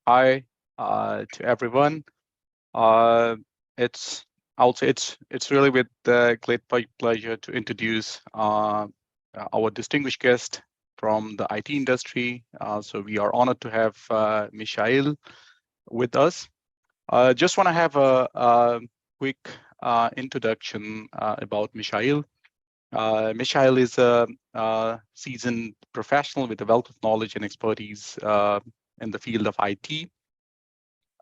Hi to everyone. Uh, I'll say it's really with great pleasure to introduce our distinguished guest from the IT industry. So we are honored to have Michael with us. Just want to have a quick introduction about Michael. Michael is a seasoned professional with a wealth of knowledge and expertise in the field of IT.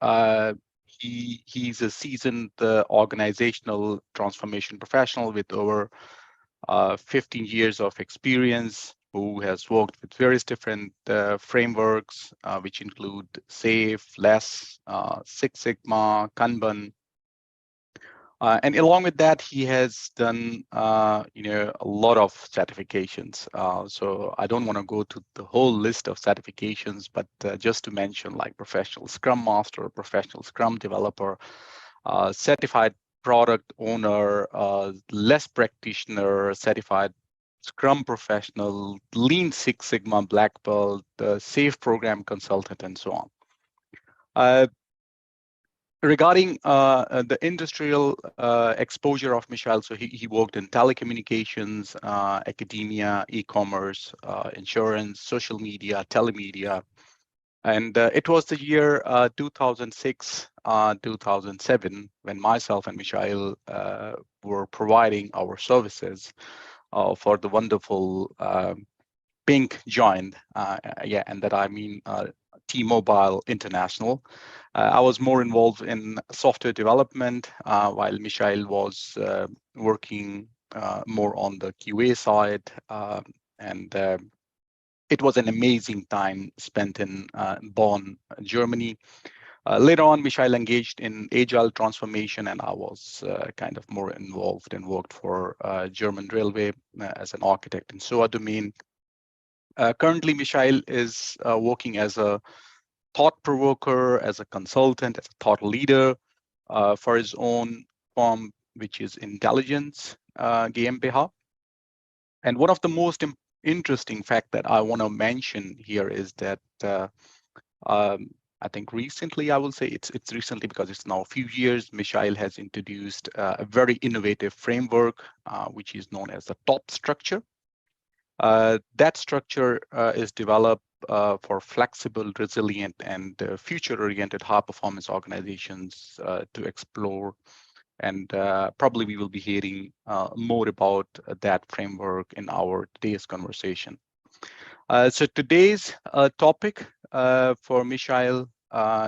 Uh, he's a seasoned organizational transformation professional with over 15 years of experience, who has worked with various different frameworks, which include SAFe, LESS, Six Sigma, Kanban, and along with that, he has done, a lot of certifications. So I don't want to go to the whole list of certifications, but just to mention, like professional Scrum Master, professional Scrum Developer, certified product owner, less practitioner, certified Scrum professional, Lean Six Sigma black belt, SAFe program consultant, and so on. Regarding the industrial exposure of Michel, so he worked in telecommunications, academia, e-commerce, insurance, social media, telemedia. And it was the year 2006, 2007, when myself and Michael were providing our services for the wonderful Pink joined, and that I mean T-Mobile International. I was more involved in software development, while Michael was working more on the QA side, and it was an amazing time spent in Bonn, Germany. Later on, Michael engaged in Agile transformation, and I was kind of more involved and worked for German Railway as an architect in SOA domain. Currently, Michael is working as a thought provoker, as a consultant, as a thought leader for his own firm, which is Intelligence GmbH. And one of the most interesting fact that I want to mention here is that I think recently, I will say it's recently because it's now a few years, Michael has introduced a very innovative framework, which is known as the TOP structure. That structure is developed for flexible, resilient, and future-oriented high-performance organizations to explore. And probably we will be hearing more about that framework in our today's conversation. So today's topic for Michael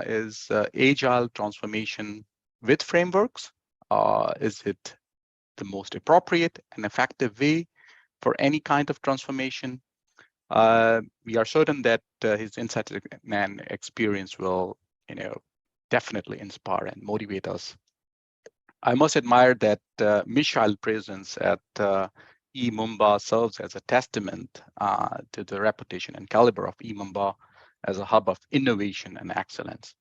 is Agile transformation with frameworks. Is it the most appropriate and effective way for any kind of transformation? We are certain that his insight and experience will, definitely inspire and motivate us. I must admire that Michael's presence at Emumba serves as a testament to the reputation and caliber of Emumba as a hub of innovation and excellence.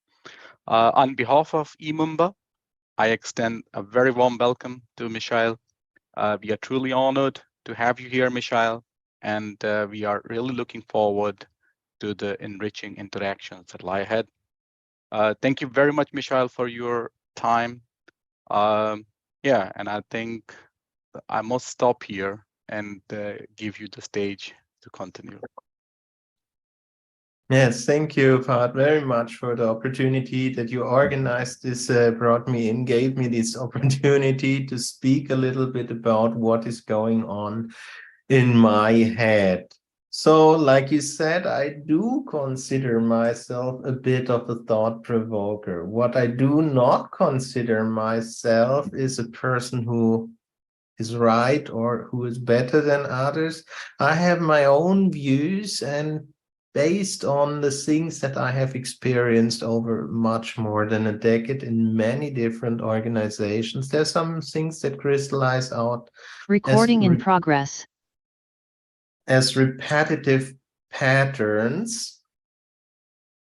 On behalf of Emumba, I extend a very warm welcome to Michael. We are truly honored to have you here, Michael, and we are really looking forward to the enriching interactions that lie ahead. Thank you very much, Michael, for your time. And I think I must stop here and give you the stage to continue. Yes, thank you, Fahad, very much for the opportunity that you organized this, brought me in, gave me this opportunity to speak a little bit about what is going on in my head. So, like you said, I do consider myself a bit of a thought provoker. What I do not consider myself is a person who is right or who is better than others. I have my own views, and based on the things that I have experienced over much more than a decade in many different organizations, there's some things that crystallize out Recording in progress. As repetitive patterns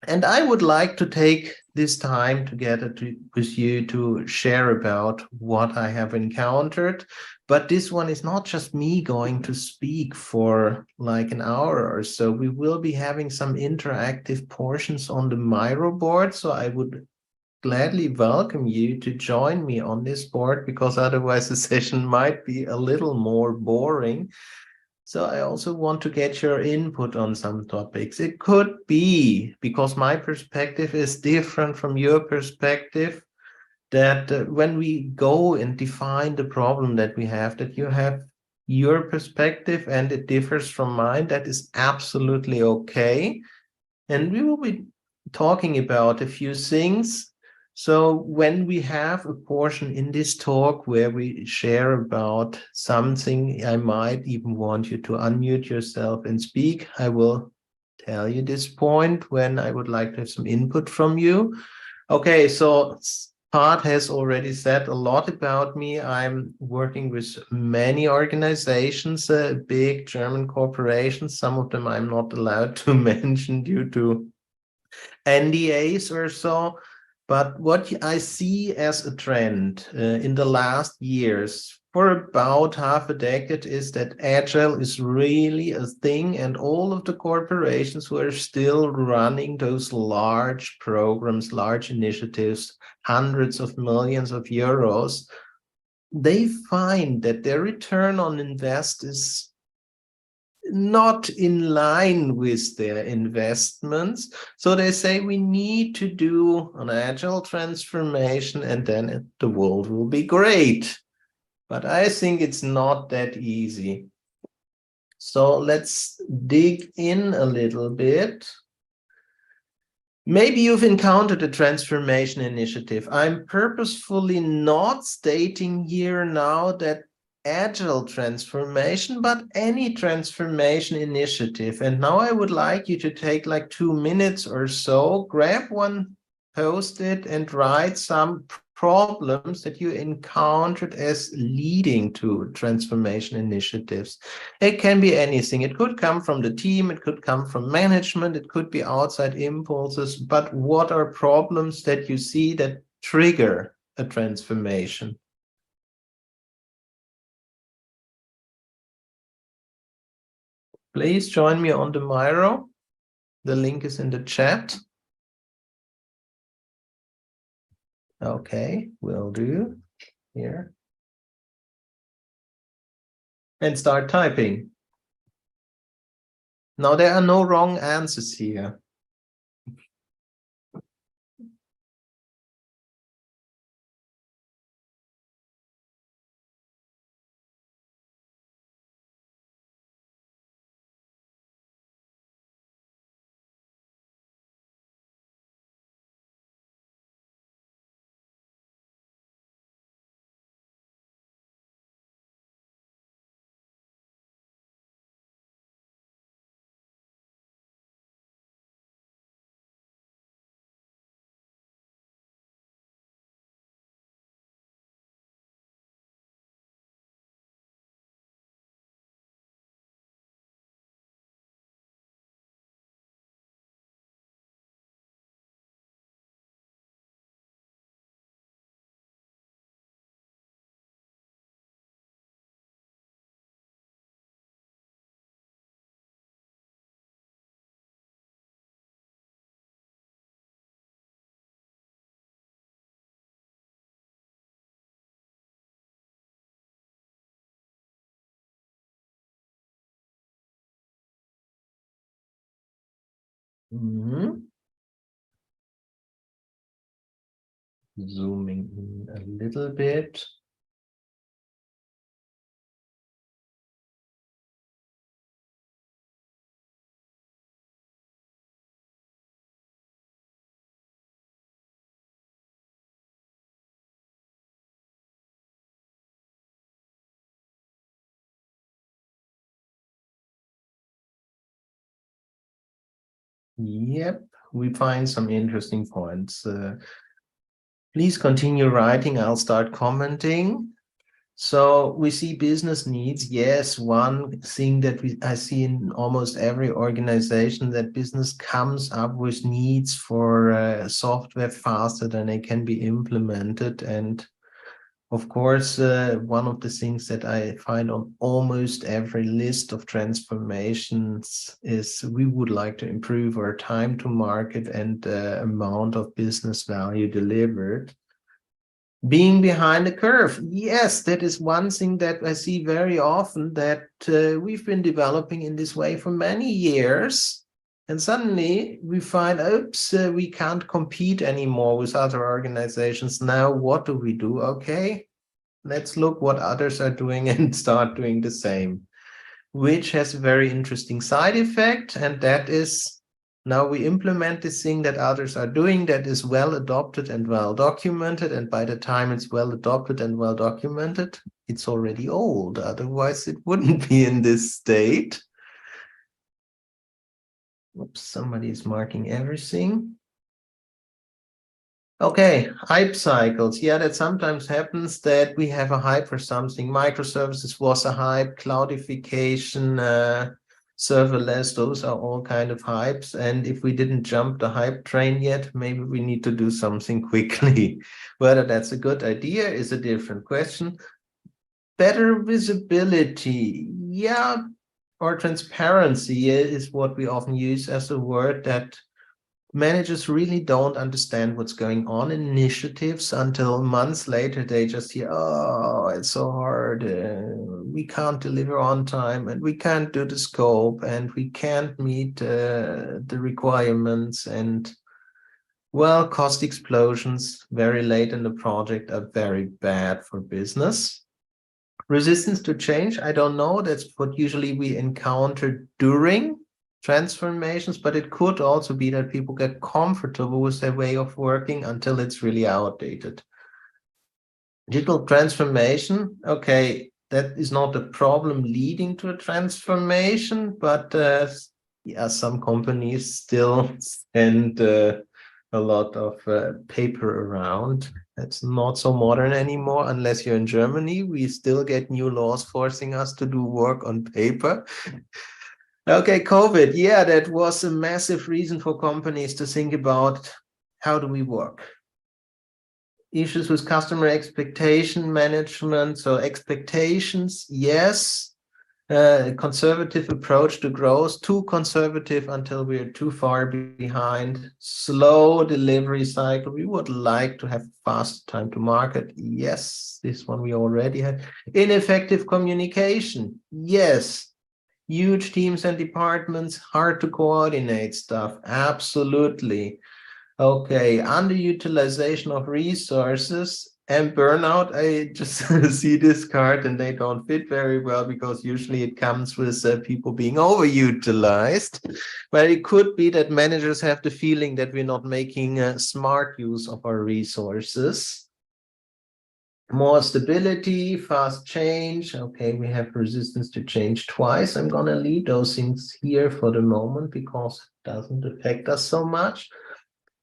And I would like to take this time together with you to share about what I have encountered. But this one is not just me going to speak for like an hour or so. We will be having some interactive portions on the Miro board. So I would gladly welcome you to join me on this board, because otherwise the session might be a little more boring. So I also want to get your input on some topics. It could be, because my perspective is different from your perspective, that when we go and define the problem that we have, that you have your perspective and it differs from mine. That is absolutely okay. And we will be talking about a few things. So when we have a portion in this talk where we share about something, I might even want you to unmute yourself and speak. I will tell you this point when I would like to have some input from you. Okay, so Pat has already said a lot about me. I'm working with many organizations, big German corporations. Some of them I'm not allowed to mention due to NDAs or so. But what I see as a trend in the last years, for about half a decade, is that Agile is really a thing, and all of the corporations who are still running those large programs, large initiatives, hundreds of millions of euros, they find that their return on invest is not in line with their investments. So they say we need to do an agile transformation and then the world will be great. But I think it's not that easy. So let's dig in a little bit. Maybe you've encountered a transformation initiative. I'm purposefully not stating here now that Agile transformation, but any transformation initiative. And now I would like you to take like 2 minutes or so, grab one Post-it and write some problems that you encountered as leading to transformation initiatives. It can be anything. It could come from the team, it could come from management, it could be outside impulses, but what are problems that you see that trigger a transformation? Please join me on the Miro. The link is in the chat. Okay, will do. Here. And start typing. Now, there are no wrong answers here. Zooming in a little bit. Yep, we find some interesting points. Please continue writing. I'll start commenting. So we see business needs. Yes, one thing that I see in almost every organization, that business comes up with needs for software faster than it can be implemented. And of course, one of the things that I find on almost every list of transformations is we would like to improve our time to market and the amount of business value delivered. Being behind the curve. Yes, that is one thing that I see very often, that we've been developing in this way for many years. And suddenly we find, oops, we can't compete anymore with other organizations. Now, what do we do? Okay, let's look what others are doing and start doing the same, which has a very interesting side effect. And that is, now we implement this thing that others are doing that is well adopted and well documented. And by the time it's well adopted and well documented, it's already old. Otherwise, it wouldn't be in this state. Oops, somebody is marking everything. Okay, hype cycles. Yeah, that sometimes happens that we have a hype for something. Microservices was a hype, cloudification, serverless, those are all kind of hypes. And if we didn't jump the hype train yet, maybe we need to do something quickly. Whether that's a good idea is a different question. Better visibility, yeah, or transparency is what we often use as a word, that managers really don't understand what's going on in initiatives until months later. They just hear, oh, it's so hard, we can't deliver on time, and we can't do the scope, and we can't meet the requirements. And well, cost explosions very late in the project are very bad for business. Resistance to change, I don't know. That's what usually we encounter during transformations, but it could also be that people get comfortable with their way of working until it's really outdated. Digital transformation, okay, that is not a problem leading to a transformation, but yeah, some companies still send a lot of paper around. It's not so modern anymore, unless you're in Germany. We still get new laws forcing us to do work on paper. Okay, COVID. Yeah, that was a massive reason for companies to think about how do we work. Issues with customer expectation management. So expectations, yes. Conservative approach to growth, too conservative until we're too far behind. Slow delivery cycle. We would like to have fast time to market. Yes, this one we already had. Ineffective communication. Yes. Huge teams and departments, hard to coordinate stuff. Absolutely. Okay, underutilization of resources and burnout. I just see this card and they don't fit very well, because usually it comes with people being overutilized. But it could be that managers have the feeling that we're not making smart use of our resources. More stability, fast change. Okay, we have resistance to change twice. I'm going to leave those things here for the moment because it doesn't affect us so much.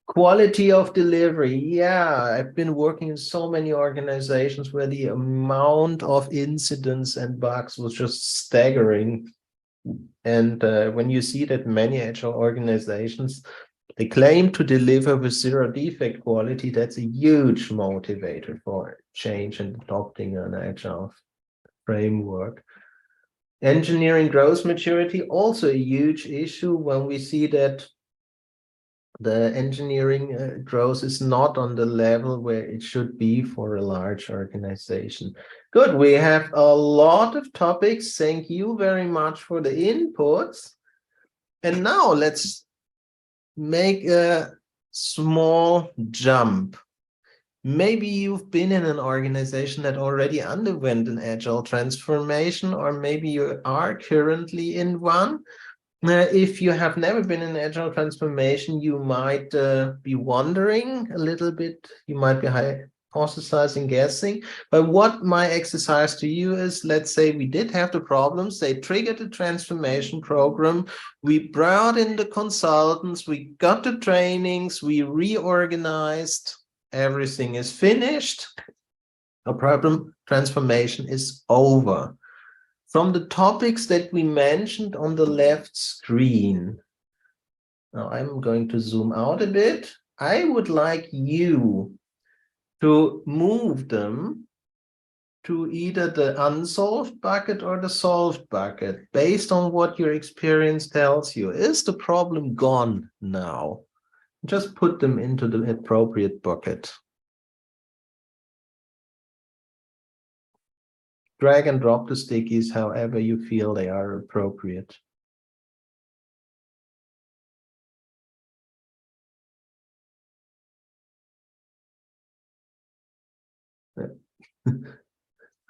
Quality of delivery. Yeah, I've been working in so many organizations where the amount of incidents and bugs was just staggering. And when you see that many Agile organizations, they claim to deliver with zero defect quality, that's a huge motivator for change and adopting an Agile framework. Engineering growth maturity, also a huge issue when we see that the engineering growth is not on the level where it should be for a large organization. Good, we have a lot of topics. Thank you very much for the inputs. And now let's make a small jump. Maybe you've been in an organization that already underwent an Agile transformation, or maybe you are currently in one. If you have never been in Agile transformation, you might be wondering a little bit. You might be hypothesizing, guessing. But what my exercise to you is, let's say we did have the problems. They triggered the transformation program. We brought in the consultants. We got the trainings. We reorganized. Everything is finished. A problem transformation is over. From the topics that we mentioned on the left screen, now I'm going to zoom out a bit. I would like you to move them to either the unsolved bucket or the solved bucket, based on what your experience tells you. Is the problem gone now? Just put them into the appropriate bucket. Drag and drop the stickies however you feel they are appropriate.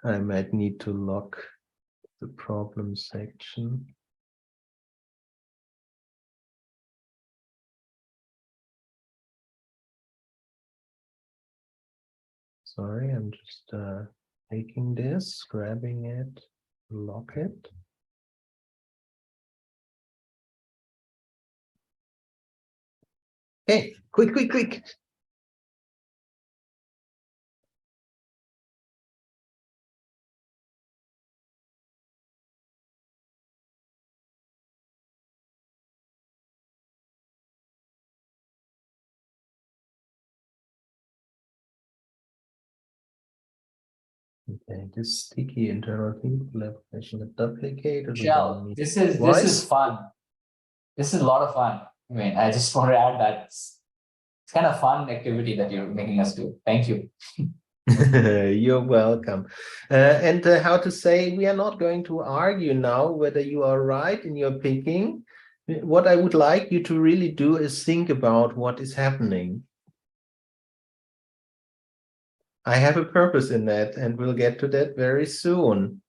I might need to lock the problem section. Sorry, I'm just taking this, grabbing it, lock it. Hey, quick. Okay, this sticky internal theme collaboration with duplicated. Michelle, this is fun. This is a lot of fun. I mean, I just want to add that it's kind of fun activity that you're making us do. Thank you. You're welcome. And how to say, we are not going to argue now whether you are right in your picking. What I would like you to really do is think about what is happening. I have a purpose in that, and we'll get to that very soon.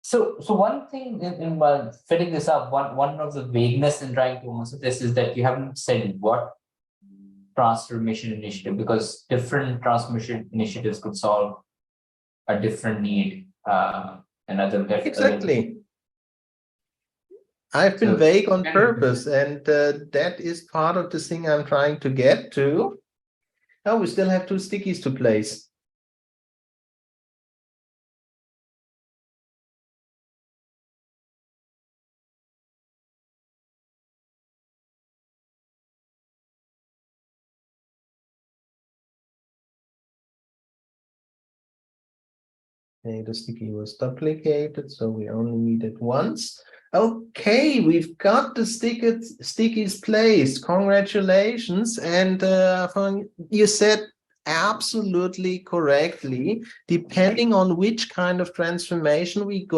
So one thing in fitting this up, one of the vagueness in trying to answer this is that you haven't said what transformation initiative, because different transformation initiatives could solve a different need. Exactly. I've been vague on purpose, and that is part of the thing I'm trying to get to. Oh, we still have 2 stickies to place. Okay, the sticky was duplicated, so we only need it once. Okay, we've got the stickies placed. Congratulations. And you said absolutely correctly, depending on which kind of transformation we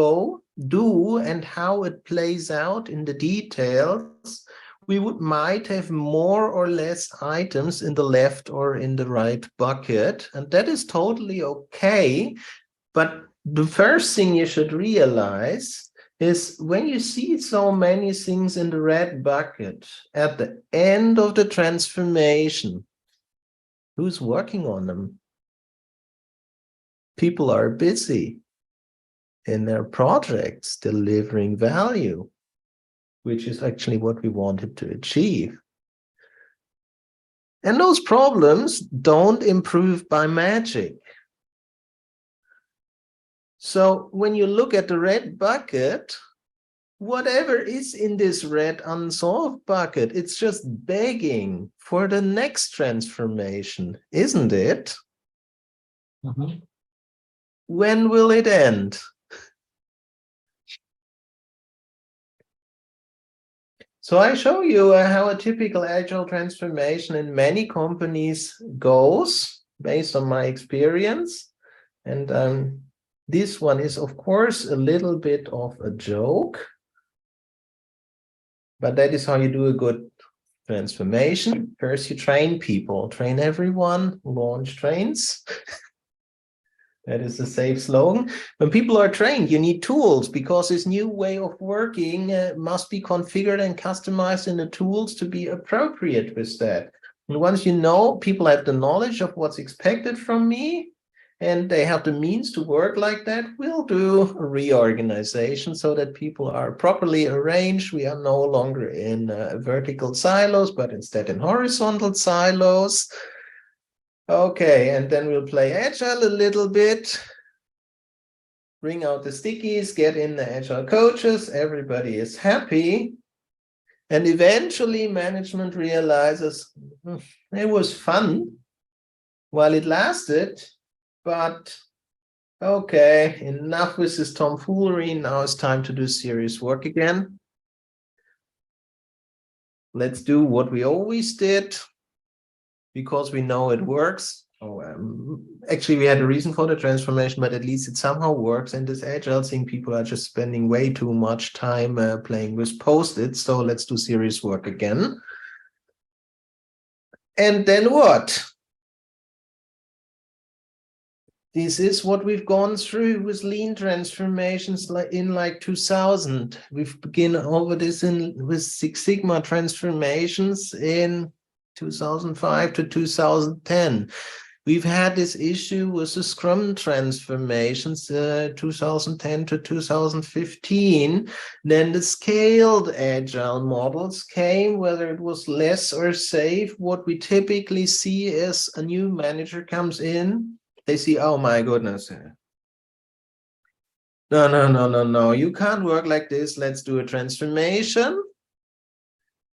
do and how it plays out in the details, we might have more or less items in the left or in the right bucket. And that is totally okay. But the first thing you should realize is when you see so many things in the red bucket at the end of the transformation, who's working on them? People are busy in their projects delivering value, which is actually what we wanted to achieve. And those problems don't improve by magic. So when you look at the red bucket, whatever is in this red unsolved bucket, it's just begging for the next transformation, isn't it? Mm-hmm. When will it end? So I show you how a typical agile transformation in many companies goes based on my experience. And this one is, of course, a little bit of a joke, but that is how you do a good transformation. First, you train people, train everyone, launch trains. That is a safe slogan. When people are trained, you need tools, because this new way of working must be configured and customized in the tools to be appropriate with that. And once you know, people have the knowledge of what's expected from me, and they have the means to work like that, we'll do a reorganization so that people are properly arranged. We are no longer in vertical silos, but instead in horizontal silos. Okay, and then we'll play Agile a little bit. Bring out the stickies, get in the Agile coaches, everybody is happy. And eventually management realizes it was fun while it lasted, but okay, enough with this tomfoolery. Now it's time to do serious work again. Let's do what we always did because we know it works. Actually, we had a reason for the transformation, but at least it somehow works. And this Agile thing, people are just spending way too much time playing with Post-its. So let's do serious work again. And then what? This is what we've gone through with lean transformations in like 2000. We've begun over this with Six Sigma transformations in 2005 to 2010. We've had this issue with the Scrum transformations, 2010 to 2015. Then the scaled Agile models came, whether it was less or safe. What we typically see is a new manager comes in, they see, oh my goodness. No, you can't work like this. Let's do a transformation.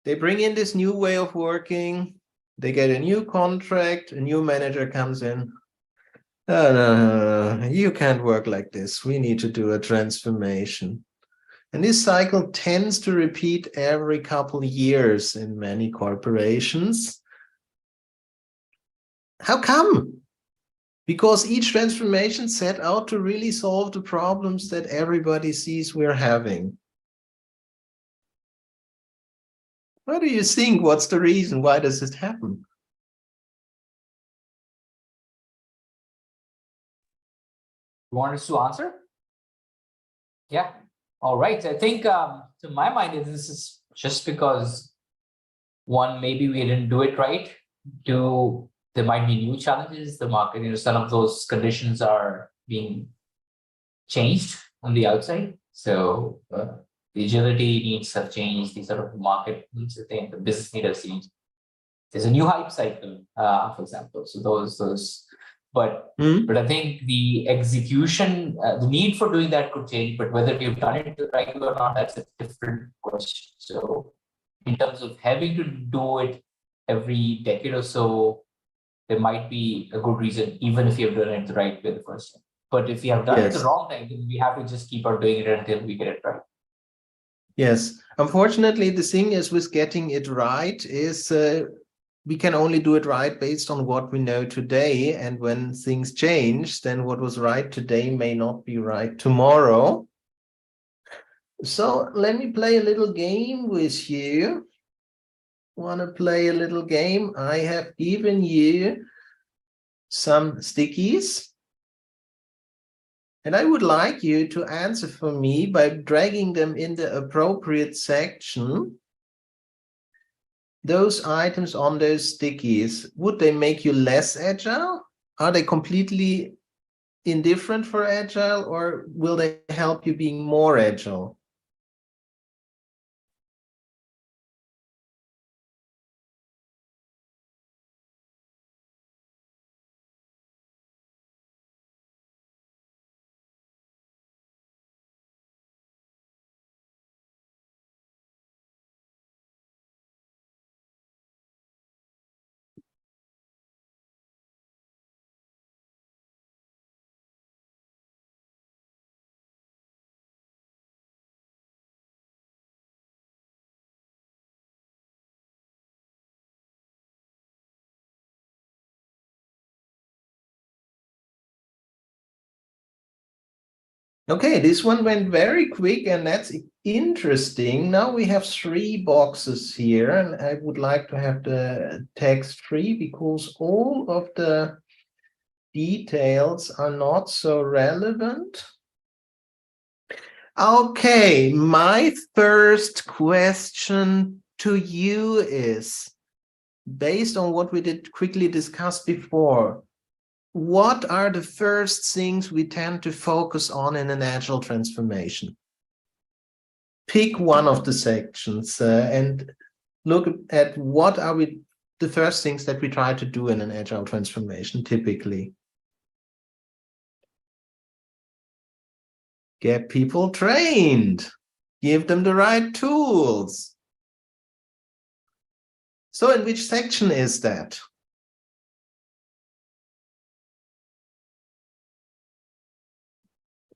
They bring in this new way of working. They get a new contract, a new manager comes in. No, you can't work like this. We need to do a transformation. And this cycle tends to repeat every couple of years in many corporations. How come? Because each transformation set out to really solve the problems that everybody sees we're having. What do you think? What's the reason? Why does it happen? You want us to answer? Yeah. All right. I think to my mind, this is just because one, maybe we didn't do it right. Two, there might be new challenges. The market, some of those conditions are being changed on the outside. So the agility needs have changed. The sort of market needs have changed. The business needs have changed. There's a new hype cycle, for example. So those. But I think the execution, the need for doing that could change. But whether we've done it right or not, that's a different question. So in terms of having to do it every decade or so, there might be a good reason, even if you have done it the right way the first time. But if you have done it the wrong time, then we have to just keep on doing it until we get it right. Yes. Unfortunately, the thing is with getting it right is we can only do it right based on what we know today. And when things change, then what was right today may not be right tomorrow. So let me play a little game with you. Want to play a little game? I have given you some stickies. And I would like you to answer for me by dragging them in the appropriate section. Those items on those stickies, would they make you less agile? Are they completely indifferent for agile, or will they help you being more agile? Okay, this one went very quick, and that's interesting. Now we have 3 boxes here, and I would like to have the text free because all of the details are not so relevant. Okay, my first question to you is, based on what we did quickly discuss before, what are the first things we tend to focus on in an agile transformation? Pick one of the sections and look at what are the first things that we try to do in an agile transformation typically. Get people trained, give them the right tools. So in which section is that?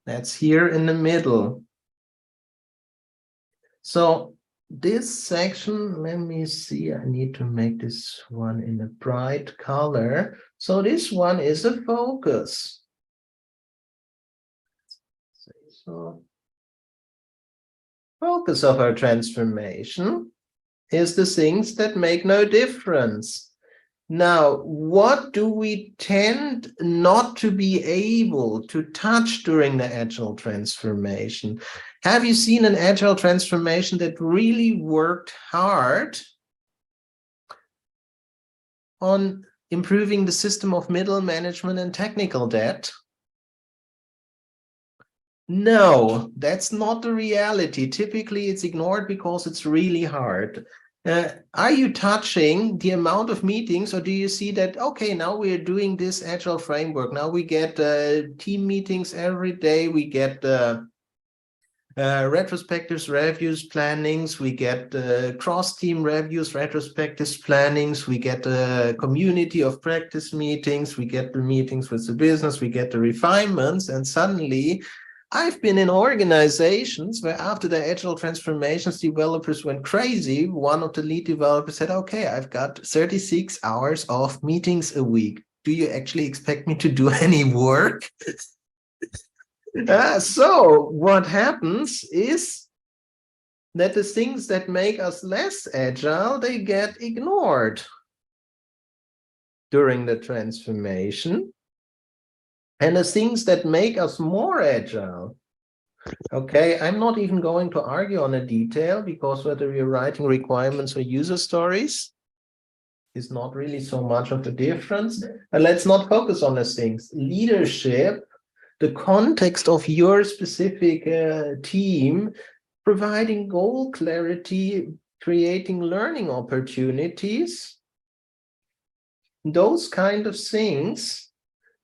That's here in the middle. So this section, let me see, I need to make this one in a bright color. So this one is a focus. So focus of our transformation is the things that make no difference. Now, what do we tend not to be able to touch during the agile transformation? Have you seen an agile transformation that really worked hard on improving the system of middle management and technical debt? No, that's not the reality. Typically, it's ignored because it's really hard. Are you touching the amount of meetings, or do you see that, okay, now we're doing this agile framework. Now we get team meetings every day. We get retrospectives, reviews, plannings. We get cross-team reviews, retrospectives, plannings. We get a community of practice meetings. We get the meetings with the business. We get the refinements, and suddenly I've been in organizations where after the agile transformations, developers went crazy. One of the lead developers said, okay, I've got 36 hours of meetings a week. Do you actually expect me to do any work? So what happens is that the things that make us less agile, they get ignored during the transformation. And the things that make us more agile, okay, I'm not even going to argue on a detail, because whether you're writing requirements or user stories is not really so much of a difference. And let's not focus on those things. Leadership, the context of your specific team, providing goal clarity, creating learning opportunities, those kind of things,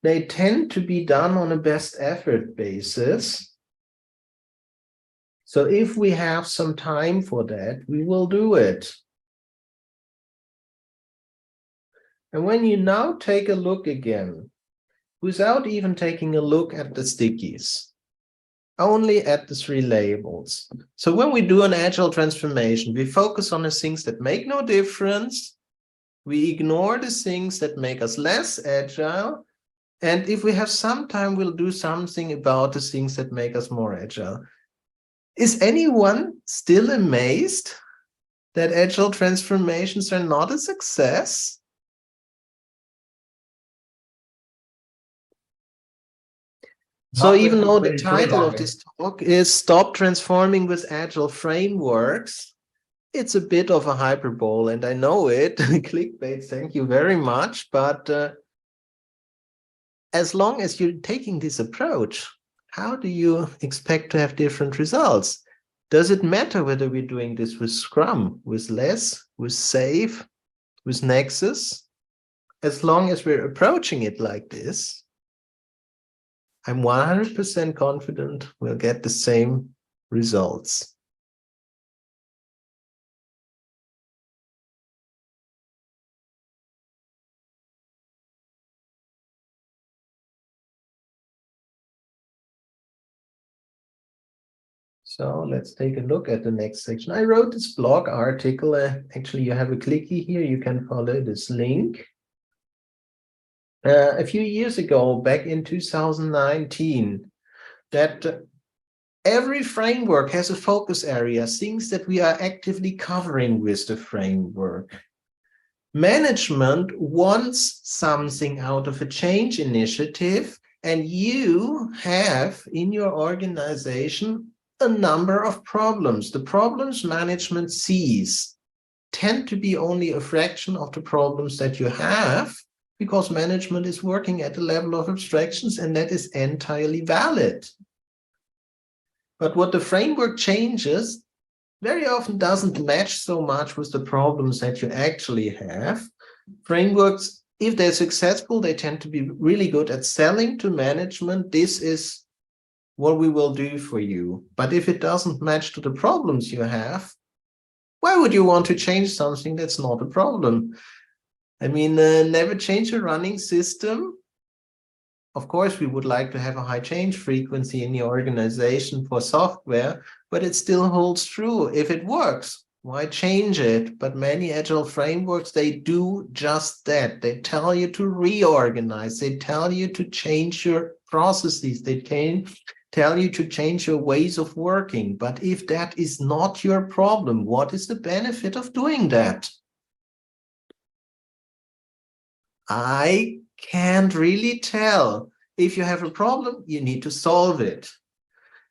they tend to be done on a best effort basis. So if we have some time for that, we will do it. And when you now take a look again, without even taking a look at the stickies, only at the 3 labels. So when we do an agile transformation, we focus on the things that make no difference. We ignore the things that make us less agile. And if we have some time, we'll do something about the things that make us more agile. Is anyone still amazed that agile transformations are not a success? So even though the title of this talk is Stop Transforming with Agile Frameworks, it's a bit of a hyperbole, and I know it. Clickbait, thank you very much. But as long as you're taking this approach, how do you expect to have different results? Does it matter whether we're doing this with Scrum, with Less, with Save, with Nexus? As long as we're approaching it like this, I'm 100% confident we'll get the same results. So let's take a look at the next section. I wrote this blog article. Actually, you have a clicky here. You can follow this link. A few years ago, back in 2019, that every framework has a focus area, things that we are actively covering with the framework. Management wants something out of a change initiative, and you have in your organization a number of problems. The problems management sees tend to be only a fraction of the problems that you have, because management is working at a level of abstractions, and that is entirely valid. But what the framework changes very often doesn't match so much with the problems that you actually have. Frameworks, if they're successful, they tend to be really good at selling to management. This is what we will do for you. But if it doesn't match to the problems you have, why would you want to change something that's not a problem? I mean, never change a running system. Of course, we would like to have a high change frequency in the organization for software, but it still holds true. If it works, why change it? But many agile frameworks, they do just that. They tell you to reorganize. They tell you to change your processes. They can tell you to change your ways of working. But if that is not your problem, what is the benefit of doing that? I can't really tell. If you have a problem, you need to solve it.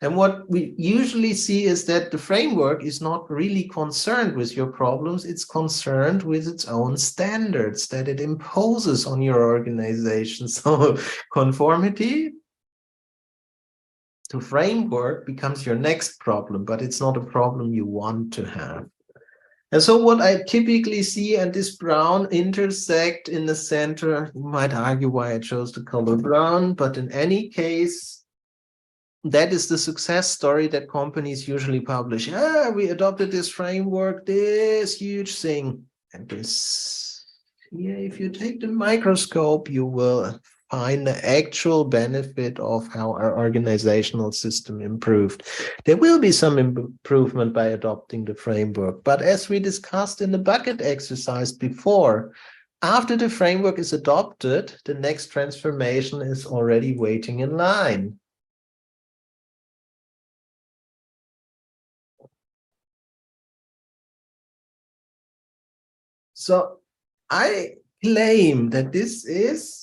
And what we usually see is that the framework is not really concerned with your problems. It's concerned with its own standards that it imposes on your organization. So conformity to framework becomes your next problem, but it's not a problem you want to have. And so what I typically see, and this brown intersect in the center, you might argue why I chose the color brown, but in any case, that is the success story that companies usually publish. Yeah, we adopted this framework, this huge thing. And this, yeah, if you take the microscope, you will find the actual benefit of how our organizational system improved. There will be some improvement by adopting the framework, but as we discussed in the bucket exercise before, after the framework is adopted, the next transformation is already waiting in line. So I claim that this is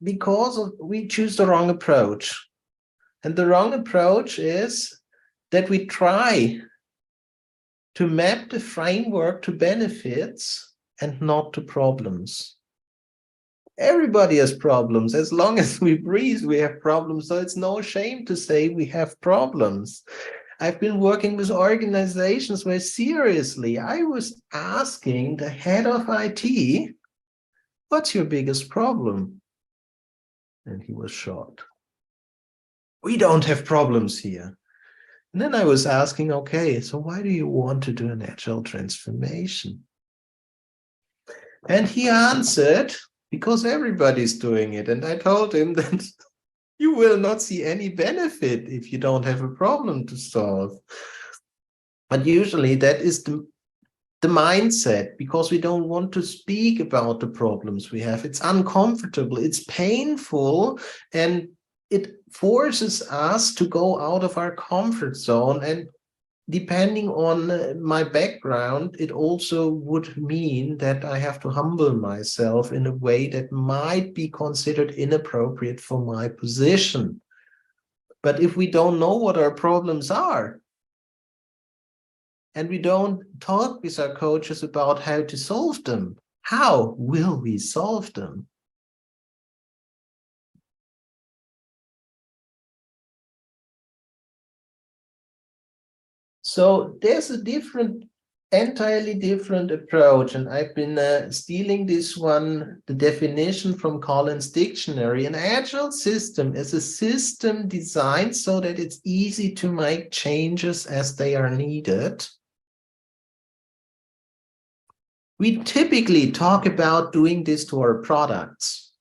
because we choose the wrong approach. And the wrong approach is that we try to map the framework to benefits and not to problems. Everybody has problems. As long as we breathe, we have problems. So it's no shame to say we have problems. I've been working with organizations where seriously, I was asking the head of IT, what's your biggest problem? And he was shocked. We don't have problems here. And then I was asking, okay, so why do you want to do an agile transformation? And he answered, because everybody's doing it. And I told him that you will not see any benefit if you don't have a problem to solve. But usually that is the mindset, because we don't want to speak about the problems we have. It's uncomfortable, it's painful, and it forces us to go out of our comfort zone. And depending on my background, it also would mean that I have to humble myself in a way that might be considered inappropriate for my position. But if we don't know what our problems are, and we don't talk with our coaches about how to solve them, how will we solve them? So there's a entirely different approach, and I've been stealing this one, the definition from Collins Dictionary. An agile system is a system designed so that it's easy to make changes as they are needed. We typically talk about doing this to our products.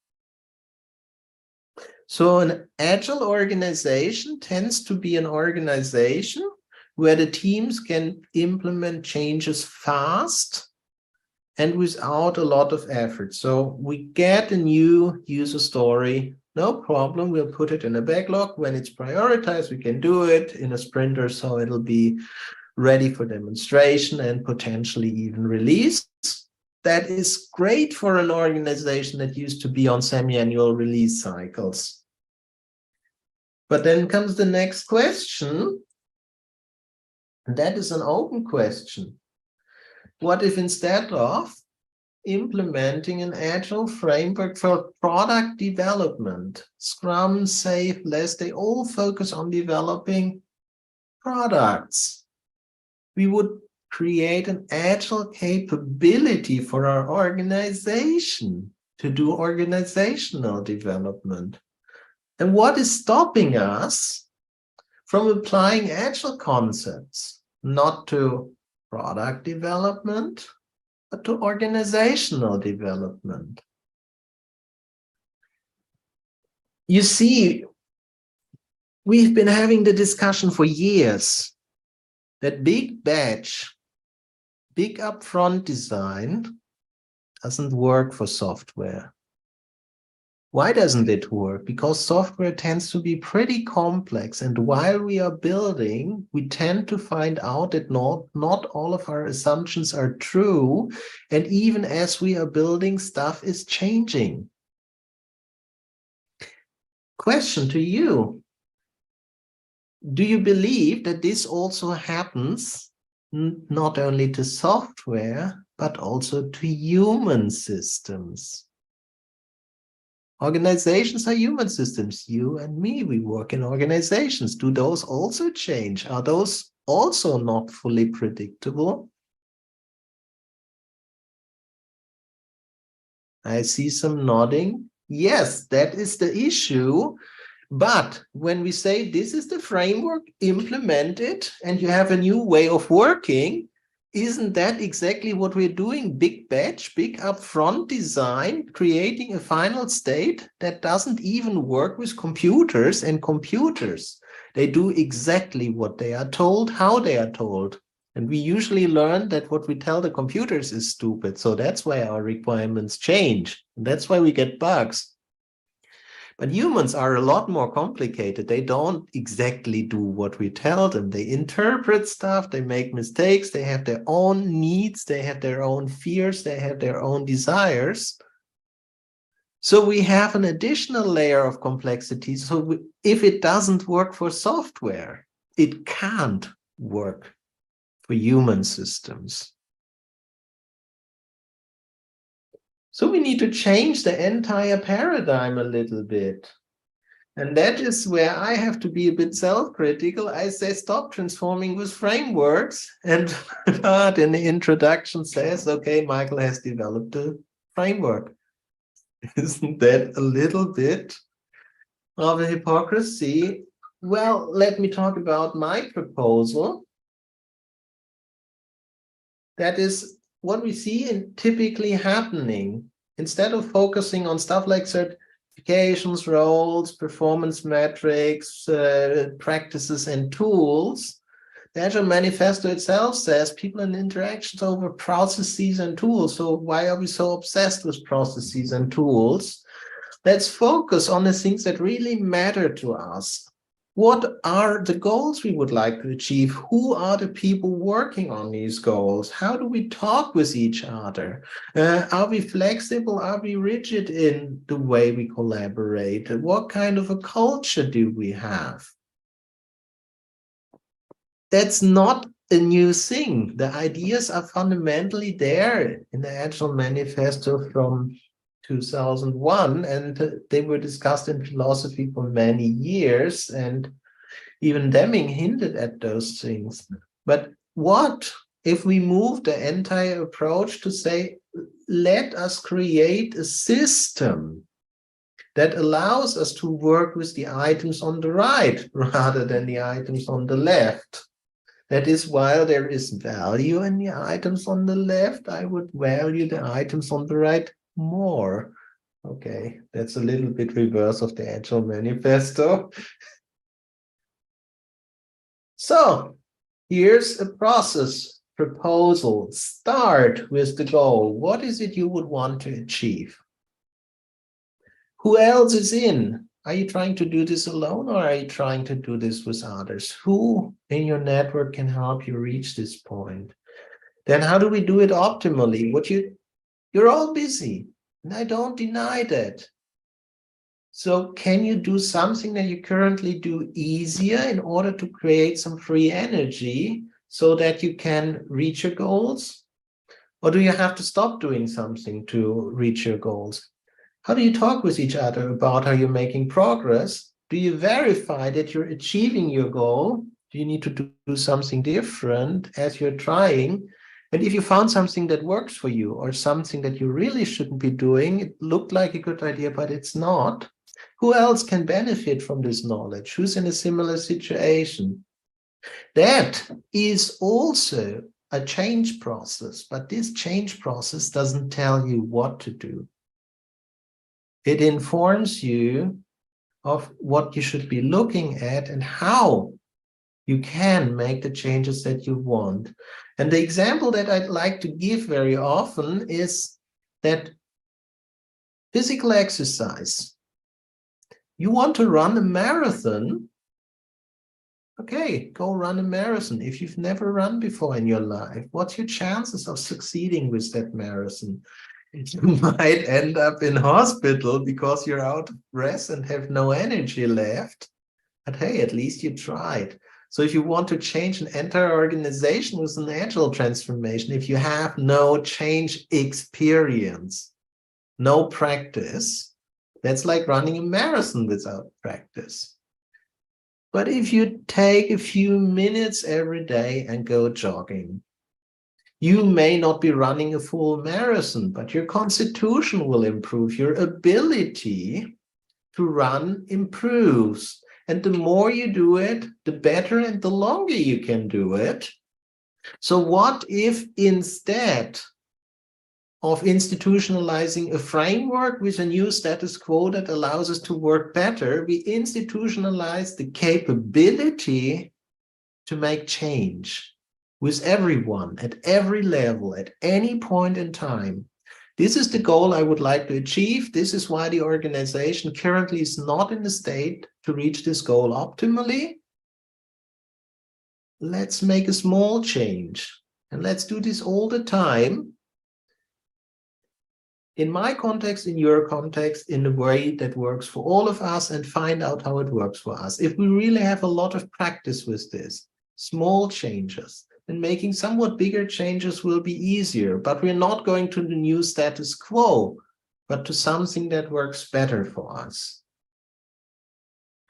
So an agile organization tends to be an organization where the teams can implement changes fast and without a lot of effort. So we get a new user story, no problem, we'll put it in a backlog. When it's prioritized, we can do it in a sprint or so. It'll be ready for demonstration and potentially even release. That is great for an organization that used to be on semi-annual release cycles. But then comes the next question. And that is an open question. What if instead of implementing an agile framework for product development. Scrum, Safe, Less, they all focus on developing products. We would create an agile capability for our organization to do organizational development. And what is stopping us from applying agile concepts, not to product development, but to organizational development? You see, we've been having the discussion for years that big batch, big upfront design doesn't work for software. Why doesn't it work? Because software tends to be pretty complex, and while we are building, we tend to find out that not all of our assumptions are true, and even as we are building, stuff is changing. Question to you. Do you believe that this also happens not only to software, but also to human systems? Organizations are human systems. You and me, we work in organizations. Do those also change? Are those also not fully predictable? I see some nodding. Yes, that is the issue. But when we say this is the framework, implement it, and you have a new way of working, isn't that exactly what we're doing? Big batch, big upfront design, creating a final state that doesn't even work with computers, and computers, they do exactly what they are told, how they are told. And we usually learn that what we tell the computers is stupid. So that's why our requirements change. And that's why we get bugs. But humans are a lot more complicated. They don't exactly do what we tell them. They interpret stuff, they make mistakes, they have their own needs, they have their own fears, they have their own desires. So we have an additional layer of complexity. So if it doesn't work for software, it can't work for human systems. So we need to change the entire paradigm a little bit. And that is where I have to be a bit self-critical. I say, stop transforming with frameworks. And Bart in the introduction says, okay, Michael has developed a framework. Isn't that a little bit of a hypocrisy? Well, let me talk about my proposal. That is what we see typically happening. Instead of focusing on stuff like certifications, roles, performance metrics, practices, and tools, the Agile Manifesto itself says people and interactions over processes and tools. So why are we so obsessed with processes and tools? Let's focus on the things that really matter to us. What are the goals we would like to achieve? Who are the people working on these goals? How do we talk with each other? Are we flexible? Are we rigid in the way we collaborate? What kind of a culture do we have? That's not a new thing. The ideas are fundamentally there in the Agile Manifesto from 2001, and they were discussed in philosophy for many years, and even Deming hinted at those things. But what if we move the entire approach to say, let us create a system that allows us to work with the items on the right rather than the items on the left? That is, while there is value in the items on the left, I would value the items on the right more. Okay, that's a little bit reverse of the Agile Manifesto. So here's a process proposal. Start with the goal. What is it you would want to achieve? Who else is in? Are you trying to do this alone, or are you trying to do this with others? Who in your network can help you reach this point? Then how do we do it optimally? You're all busy. And I don't deny that. So can you do something that you currently do easier in order to create some free energy so that you can reach your goals? Or do you have to stop doing something to reach your goals? How do you talk with each other about how you're making progress? Do you verify that you're achieving your goal? Do you need to do something different as you're trying? And if you found something that works for you or something that you really shouldn't be doing, it looked like a good idea, but it's not. Who else can benefit from this knowledge? Who's in a similar situation? That is also a change process, but this change process doesn't tell you what to do. It informs you of what you should be looking at and how you can make the changes that you want. And the example that I'd like to give very often is that physical exercise. You want to run a marathon? Okay, go run a marathon. If you've never run before in your life, what's your chances of succeeding with that marathon? You might end up in hospital because you're out of breath and have no energy left. But hey, at least you tried. So if you want to change an entire organization with an agile transformation, if you have no change experience, no practice, that's like running a marathon without practice. But if you take a few minutes every day and go jogging, you may not be running a full marathon, but your constitution will improve. Your ability to run improves. And the more you do it, the better and the longer you can do it. So what if instead of institutionalizing a framework with a new status quo that allows us to work better, we institutionalize the capability to make change with everyone at every level, at any point in time? This is the goal I would like to achieve. This is why the organization currently is not in the state to reach this goal optimally. Let's make a small change, and let's do this all the time. In my context, in your context, in a way that works for all of us, and find out how it works for us. If we really have a lot of practice with this, small changes, and making somewhat bigger changes will be easier, but we're not going to the new status quo, but to something that works better for us.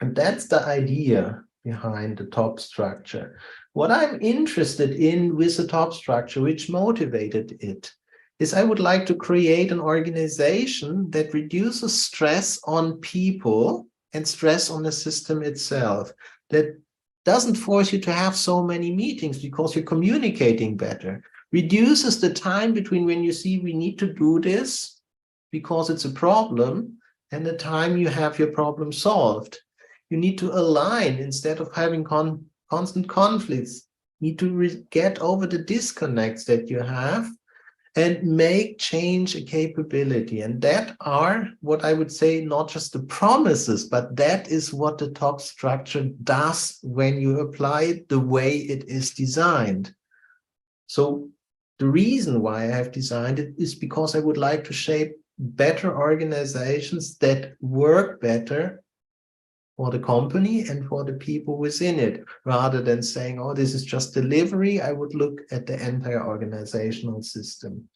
And that's the idea behind the top structure. What I'm interested in with the top structure, which motivated it, is I would like to create an organization that reduces stress on people and stress on the system itself, that doesn't force you to have so many meetings because you're communicating better, reduces the time between when you see we need to do this because it's a problem and the time you have your problem solved. You need to align instead of having constant conflicts. You need to get over the disconnects that you have and make change a capability. And that are what I would say, not just the promises, but that is what the top structure does when you apply it the way it is designed. So the reason why I have designed it is because I would like to shape better organizations that work better for the company and for the people within it, rather than saying, oh, this is just delivery. I would look at the entire organizational system.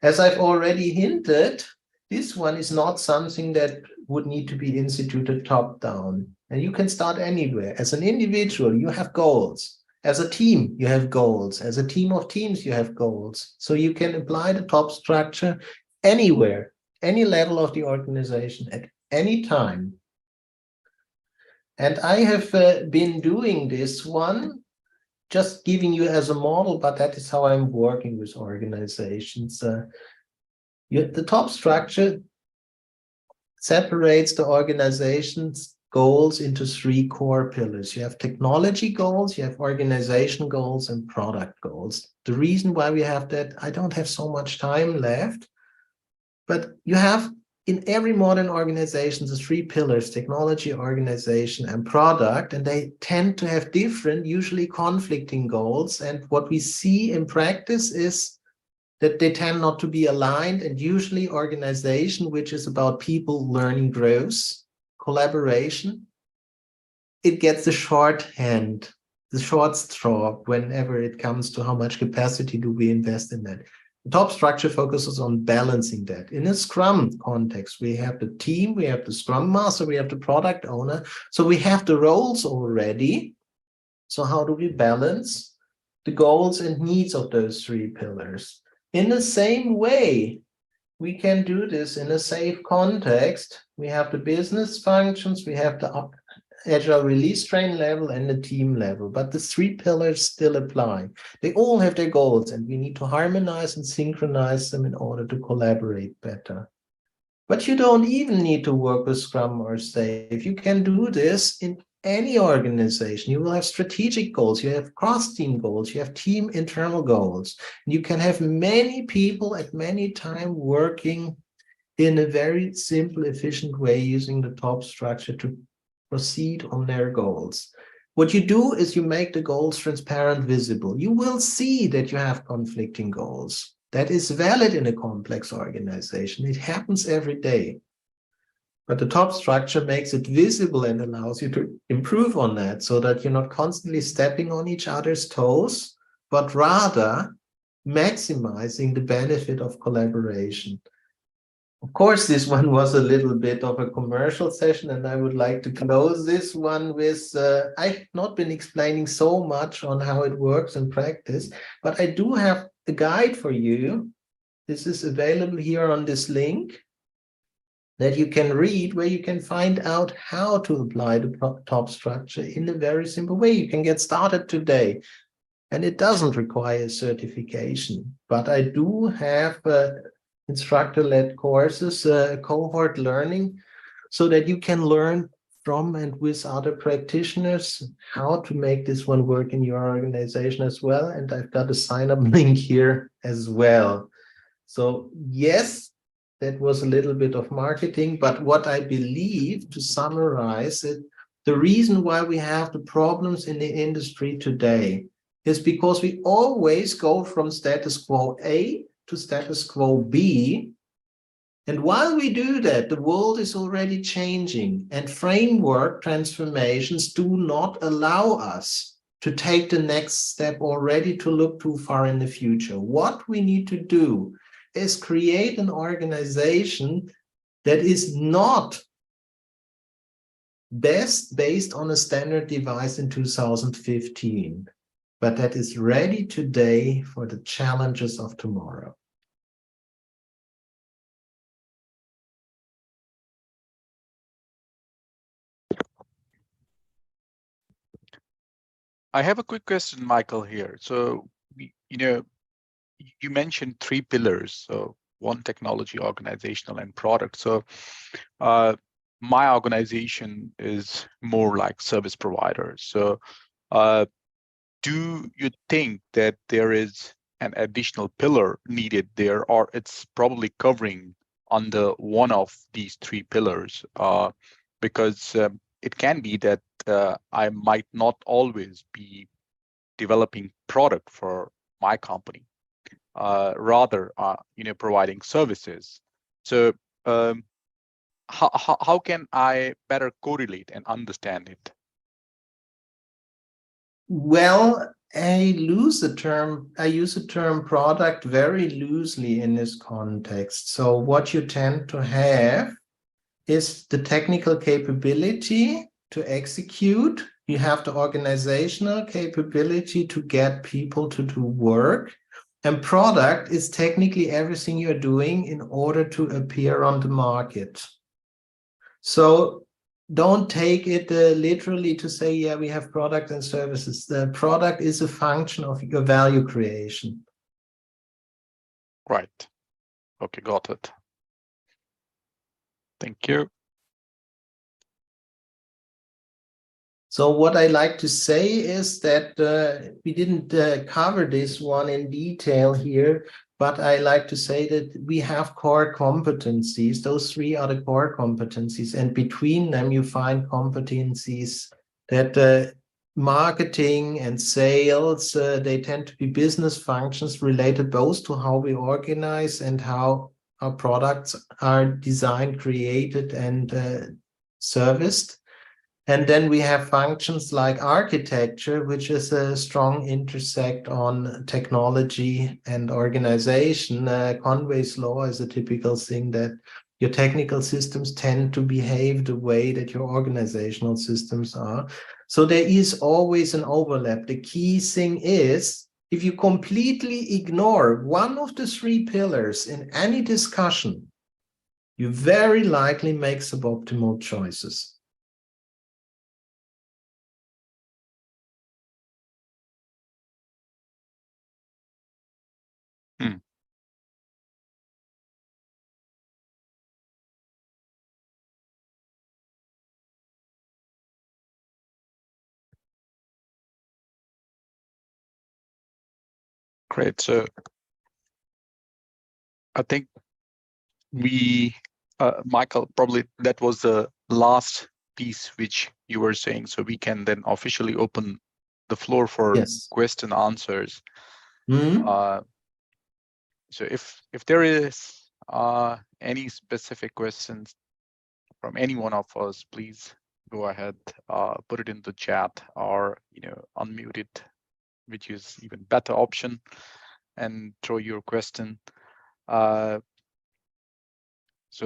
As I've already hinted, this one is not something that would need to be instituted top down. And you can start anywhere. As an individual, you have goals. As a team, you have goals. As a team of teams, you have goals. So you can apply the top structure anywhere, any level of the organization, at any time. And I have been doing this one, just giving you as a model, but that is how I'm working with organizations. The top structure separates the organization's goals into three core pillars. You have technology goals, you have organization goals, and product goals. The reason why we have that, I don't have so much time left, but you have in every modern organization, the three pillars: technology, organization, and product, and they tend to have different, usually conflicting goals. And what we see in practice is that they tend not to be aligned, and usually organization, which is about people, learning, growth, collaboration, it gets the shorthand, the short straw whenever it comes to how much capacity do we invest in that. top structure focuses on balancing that. In a Scrum context, we have the team, we have the Scrum Master, we have the product owner. So we have the roles already. So how do we balance the goals and needs of those three pillars? In the same way, we can do this in a safe context. We have the business functions, we have the Agile release train level and the team level, but the three pillars still apply. They all have their goals, and we need to harmonize and synchronize them in order to collaborate better. But you don't even need to work with Scrum or Safe. You can do this in any organization. You will have strategic goals, you have cross-team goals, you have team internal goals. You can have many people at many times working in a very simple, efficient way using the top structure to proceed on their goals. What you do is you make the goals transparent, visible. You will see that you have conflicting goals. That is valid in a complex organization. It happens every day. But the top structure makes it visible and allows you to improve on that so that you're not constantly stepping on each other's toes, but rather maximizing the benefit of collaboration. Of course, this one was a little bit of a commercial session, and I would like to close this one with, I've not been explaining so much on how it works in practice, but I do have a guide for you. This is available here on this link that you can read, where you can find out how to apply the top structure in a very simple way. You can get started today, and it doesn't require certification, but I do have instructor-led courses, cohort learning, so that you can learn from and with other practitioners how to make this one work in your organization as well. And I've got a sign-up link here as well. So yes, that was a little bit of marketing, but what I believe, to summarize it, the reason why we have the problems in the industry today is because we always go from status quo A to status quo B. And while we do that, the world is already changing, and framework transformations do not allow us to take the next step already to look too far in the future. What we need to do is create an organization that is not best based on a standard device in 2015, but that is ready today for the challenges of tomorrow. I have a quick question, Michael, here. So, you mentioned three pillars, so one, technology, organizational, and product. So my organization is more like service provider. So do you think that there is an additional pillar needed there, or it's probably covering under one of these three pillars? Because it can be that I might not always be developing product for my company, rather providing services. So how can I better correlate and understand it? Well, I use the term product very loosely in this context. So what you tend to have is the technical capability to execute. You have the organizational capability to get people to do work. And product is technically everything you're doing in order to appear on the market. So don't take it literally to say, yeah, we have product and services. The product is a function of your value creation. Right. Okay, got it. Thank you. So what I like to say is that we didn't cover this one in detail here, but I like to say that we have core competencies. Those three are the core competencies, and between them you find competencies that marketing and sales, they tend to be business functions related both to how we organize and how our products are designed, created, and serviced. And then we have functions like architecture, which is a strong intersect on technology and organization. Conway's law is a typical thing that your technical systems tend to behave the way that your organizational systems are. So there is always an overlap. The key thing is, if you completely ignore one of the three pillars in any discussion, you very likely make suboptimal choices. Great. So I think Michael, probably that was the last piece which you were saying. So we can then officially open the floor for question answers. So if there is any specific questions from any one of us, please go ahead, put it in the chat, or unmute it, which is even better option, and throw your question so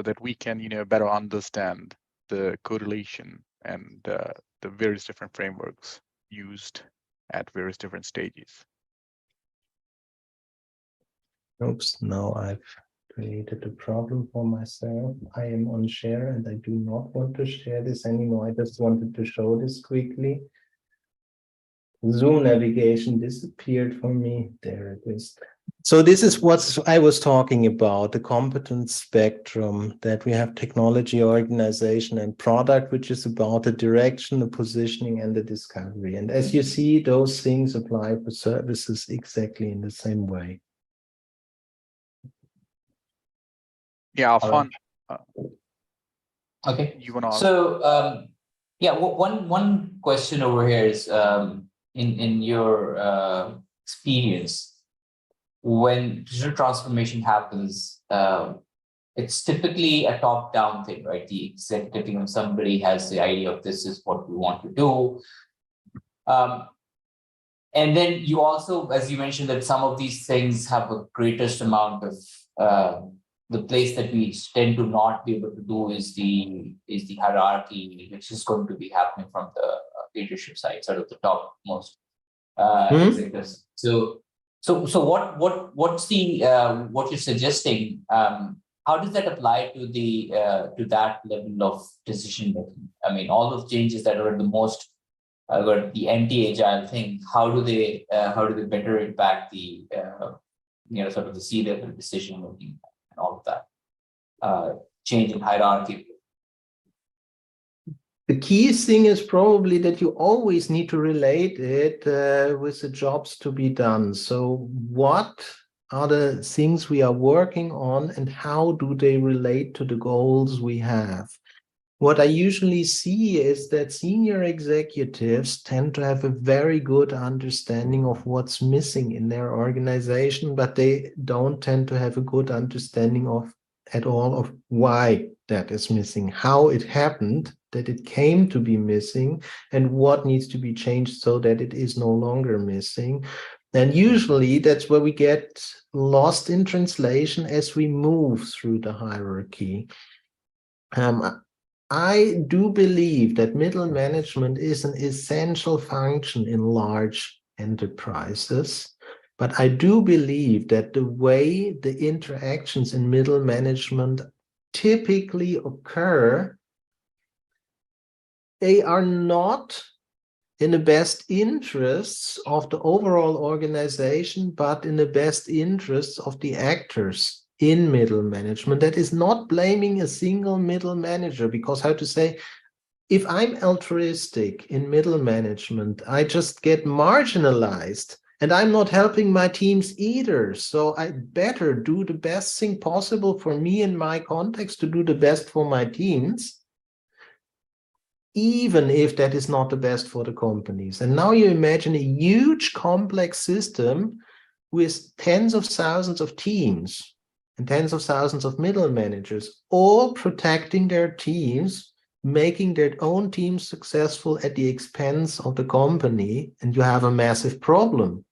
that we can better understand the correlation and the various different frameworks used at various different stages. Oops, now I've created a problem for myself. I am on share and I do not want to share this anymore. I just wanted to show this quickly. Zoom navigation disappeared for me. There it is. So this is what I was talking about, the competence spectrum, that we have technology, organization, and product, which is about the direction, the positioning, and the discovery. And as you see, those things apply for services exactly in the same way. Yeah, fun. Okay. You want to? So yeah, one question over here is in your experience, when digital transformation happens, it's typically a top-down thing, right? The executive, somebody has the idea of this is what we want to do. And then you also, as you mentioned, that some of these things have a greatest amount of the place that we tend to not be able to do is the hierarchy, which is going to be happening from the leadership side, sort of the topmost executives. So what's the what you're suggesting? How does that apply to the to that level of decision making? I mean, all those changes that are the most the anti-agile thing. How do they better impact the sort of the C-level decision making and all of that change in hierarchy? The key thing is probably that you always need to relate it with the jobs to be done. So what are the things we are working on and how do they relate to the goals we have? What I usually see is that senior executives tend to have a very good understanding of what's missing in their organization, but they don't tend to have a good understanding at all of why that is missing, how it happened that it came to be missing, and what needs to be changed so that it is no longer missing. And usually that's where we get lost in translation as we move through the hierarchy. I do believe that middle management is an essential function in large enterprises. But I do believe that the way the interactions in middle management typically occur, they are not in the best interests of the overall organization, but in the best interests of the actors in middle management. That is not blaming a single middle manager, because how to say, if I'm altruistic in middle management, I just get marginalized. And I'm not helping my teams either. So I better do the best thing possible for me in my context to do the best for my teams, even if that is not the best for the companies. And now you imagine a huge complex system with tens of thousands of teams and tens of thousands of middle managers, all protecting their teams making their own team successful at the expense of the company, and you have a massive problem.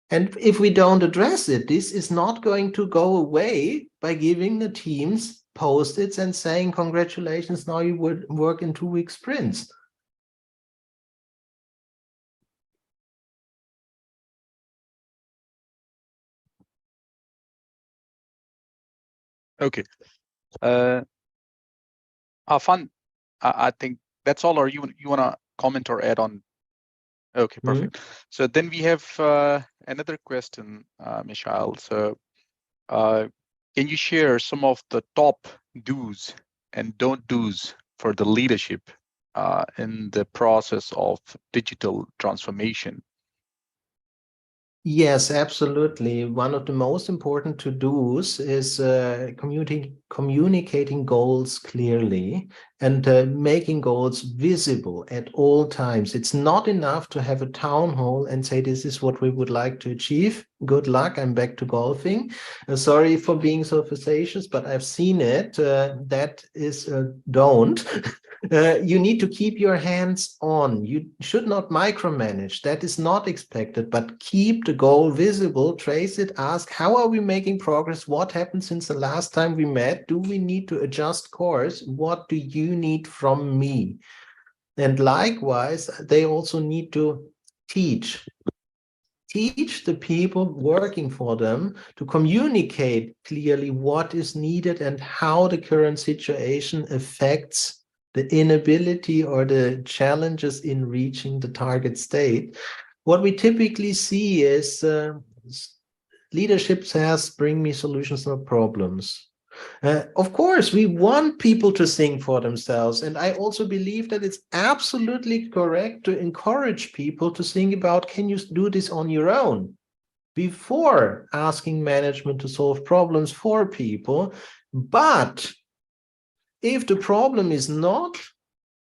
And if we don't address it, this is not going to go away by giving the teams post-its and saying, congratulations, now you would work in 2-week sprints. Okay. Fun. I think that's all. Or you want to comment or add on? Okay, perfect. So then we have another question, Michael. So can you share some of the top do's and don't do's for the leadership in the process of digital transformation? Yes, absolutely. One of the most important to-dos is communicating goals clearly and making goals visible at all times. It's not enough to have a town hall and say, this is what we would like to achieve. Good luck, I'm back to golfing. Sorry for being so facetious, but I've seen it. That is don't. You need to keep your hands on. You should not micromanage. That is not expected, but keep the goal visible, trace it, ask, how are we making progress? What happened since the last time we met? Do we need to adjust course? What do you need from me? And likewise, they also need to teach the people working for them to communicate clearly what is needed and how the current situation affects the inability or the challenges in reaching the target state. What we typically see is leadership says, bring me solutions, not problems. Of course, we want people to think for themselves. And I also believe that it's absolutely correct to encourage people to think about, can you do this on your own? Before asking management to solve problems for people. But if the problem is not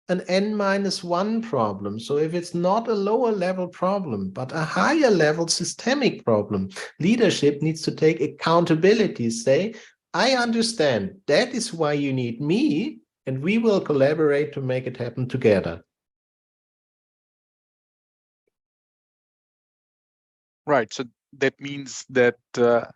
an N-1 problem, so if it's not a lower level problem, but a higher level systemic problem, leadership needs to take accountability, say, I understand that is why you need me, and we will collaborate to make it happen together. Right. So that means that the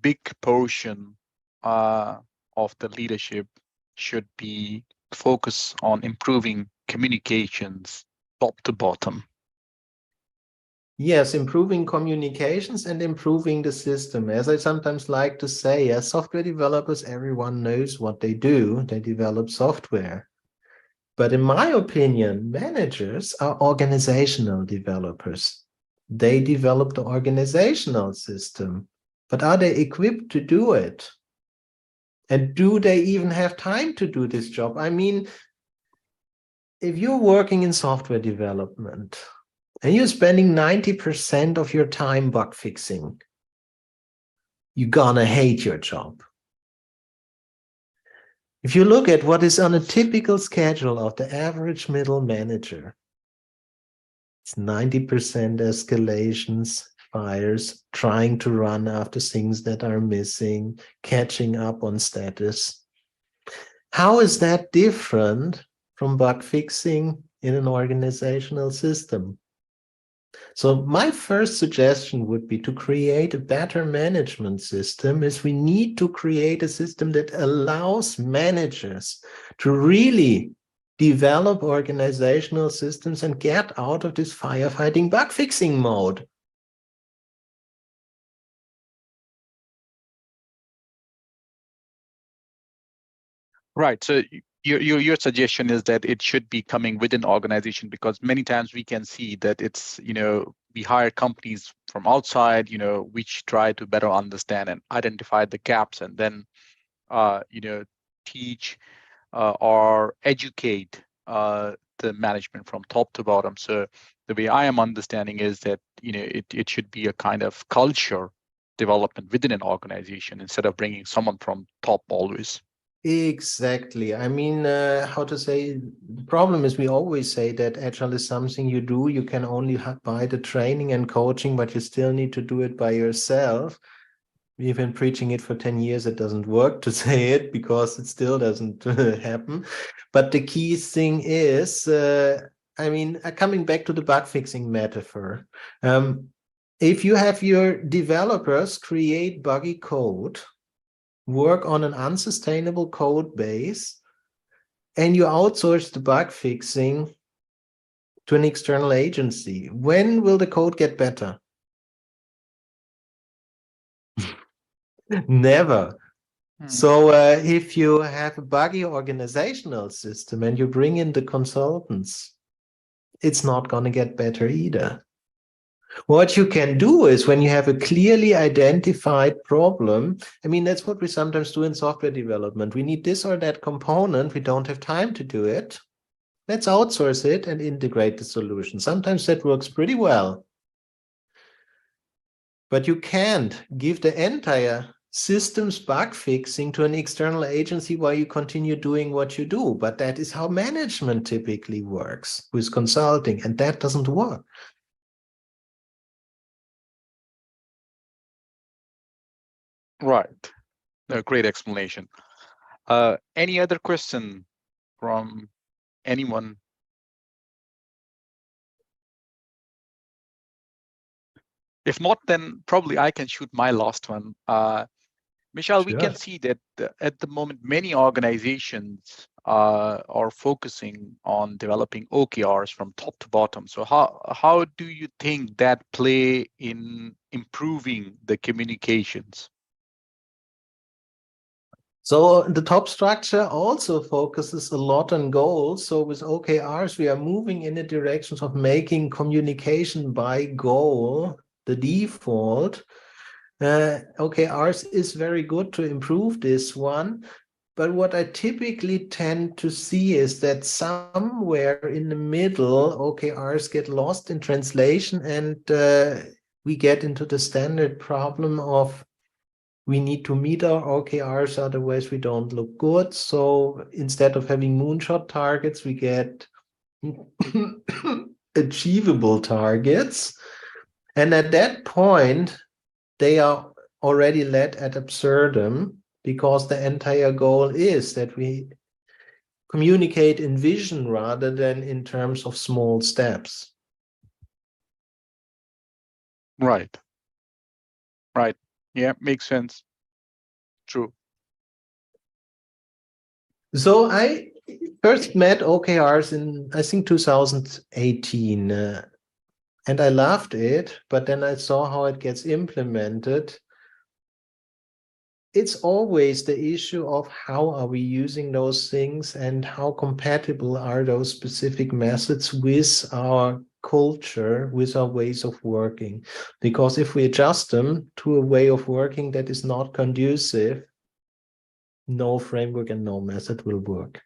big portion of the leadership should be focus on improving communications top to bottom. Yes, improving communications and improving the system. As I sometimes like to say, as software developers, everyone knows what they do. They develop software. But in my opinion, managers are organizational developers. They develop the organizational system. But are they equipped to do it? And do they even have time to do this job? I mean, if you're working in software development, and you're spending 90% of your time bug fixing, you're gonna hate your job. If you look at what is on a typical schedule of the average middle manager, it's 90% escalations, fires, trying to run after things that are missing, catching up on status. How is that different from bug fixing in an organizational system? So my first suggestion would be to create a better management system. Is we need to create a system that allows managers to really develop organizational systems and get out of this firefighting bug fixing mode. Right. So your suggestion is that it should be coming within organization, because many times we can see that it's, we hire companies from outside, which try to better understand and identify the gaps, and then, teach or educate the management from top to bottom. So the way I am understanding is that, it should be a kind of culture development within an organization instead of bringing someone from top always. Exactly. I mean, how to say, the problem is we always say that Agile is something you do. You can only buy the training and coaching, but you still need to do it by yourself. We've been preaching it for 10 years. It doesn't work to say it because it still doesn't happen. But the key thing is, coming back to the bug fixing metaphor, if you have your developers create buggy code, work on an unsustainable code base, and you outsource the bug fixing to an external agency, when will the code get better? Never. So if you have a buggy organizational system and you bring in the consultants, it's not going to get better either. What you can do is when you have a clearly identified problem, I mean, that's what we sometimes do in software development. We need this or that component. We don't have time to do it. Let's outsource it and integrate the solution. Sometimes that works pretty well. But you can't give the entire systems bug fixing to an external agency while you continue doing what you do. But that is how management typically works with consulting, and that doesn't work. Right. A great explanation. Any other question from anyone? If not, then probably I can shoot my last one. Michael, we can see that at the moment, many organizations are focusing on developing OKRs from top to bottom. So how do you think that play in improving the communications? So the top structure also focuses a lot on goals. So with OKRs, we are moving in the direction of making communication by goal the default. OKRs is very good to improve this one. But what I typically tend to see is that somewhere in the middle, OKRs get lost in translation, and we get into the standard problem of we need to meet our OKRs, otherwise we don't look good. So instead of having moonshot targets, we get achievable targets. And at that point, they are already led ad absurdum, because the entire goal is that we communicate in vision rather than in terms of small steps. Right. Right. Yeah, makes sense. True. So I first met OKRs in, I think, 2018, and I loved it, but then I saw how it gets implemented. It's always the issue of how are we using those things and how compatible are those specific methods with our culture, with our ways of working. Because if we adjust them to a way of working that is not conducive, no framework and no method will work.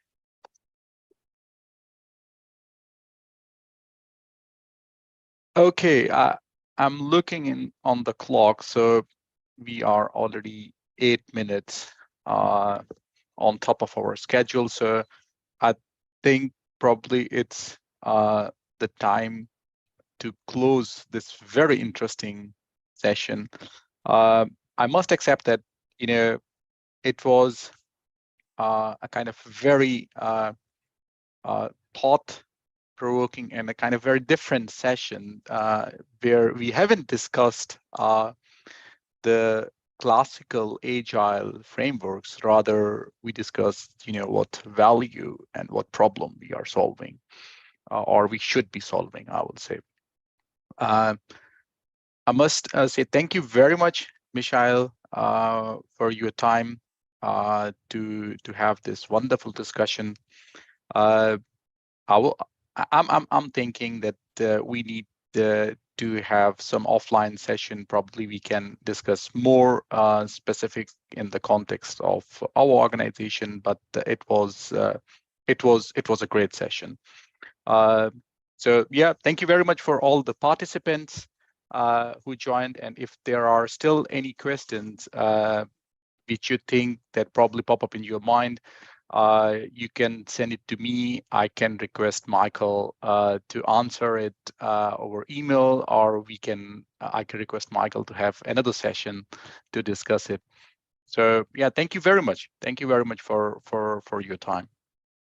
Okay, I'm looking on the clock, so we are already 8 minutes on top of our schedule. So I think probably it's the time to close this very interesting session. I must accept that, it was a kind of very thought-provoking and a kind of very different session where we haven't discussed the classical agile frameworks. Rather, we discussed, what value and what problem we are solving, or we should be solving, I would say. I must say thank you very much, Michael, for your time to have this wonderful discussion. I'm thinking that we need to have some offline session. Probably we can discuss more specific in the context of our organization. But it was a great session. So yeah, thank you very much for all the participants who joined. And if there are still any questions which you think that probably pop up in your mind, You can send it to me. I can request Michael to answer it over email, or I can request Michael to have another session to discuss it. So yeah, thank you very much. Thank you very much for your time.